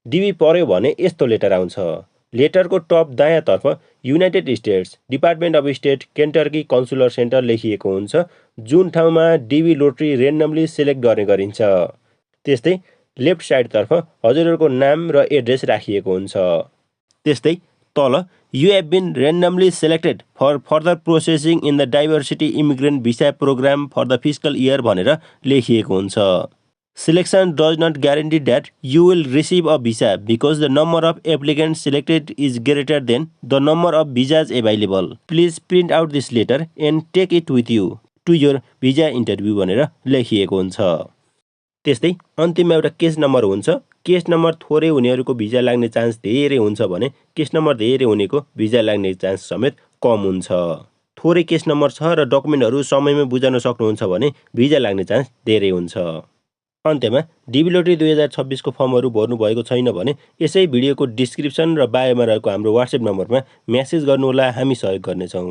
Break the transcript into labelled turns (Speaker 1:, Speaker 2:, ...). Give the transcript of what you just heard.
Speaker 1: DB पर्यो भने यस्तो लेटर आउँछ। लेटरको टप दायाँतर्फ United States Department of State Kentucky Consular Center लेखिएको हुन्छ, जुन ठाउँमा डिबी लोटरी रेन्डमली सिलेक्ट गर्ने गरिन्छ। त्यस्तै लेफ्ट साइडतर्फ हजुरहरूको नाम र एड्रेस राखिएको हुन्छ। त्यस्तै तल you have been randomly selected for further processing in the diversity immigrant visa programme for the fiscal year भनेर लेखिएको हुन्छ। Selection does not guarantee that you will receive a visa because the number of applicants selected is greater than the number of visas available. Please print out this letter and take it with you to your visa interview भनेर लेखिएको हुन्छ। त्यस्तै अन्तिममा एउटा case number हुन्छ। Case number थोरै हुनेहरूको visa लाग्ने चान्स धेरै हुन्छ भने केस नम्बर धेरै हुनेको भिजा लाग्ने चान्स समेत कम हुन्छ। थोरै केस नम्बर छ र डकुमेन्टहरू समयमै बुझाउन सक्नुहुन्छ भने भिजा लाग्ने चान्स धेरै हुन्छ। अन्त्यमा डिबी लोटरी 2026 को फर्महरू भर्नु भएको छैन भने यसै भिडियोको डिस्क्रिप्सन र बायोमा रहेको हाम्रो वाट्सएप नम्बरमा मेसेज गर्नुहोला, हामी सहयोग गर्नेछौँ।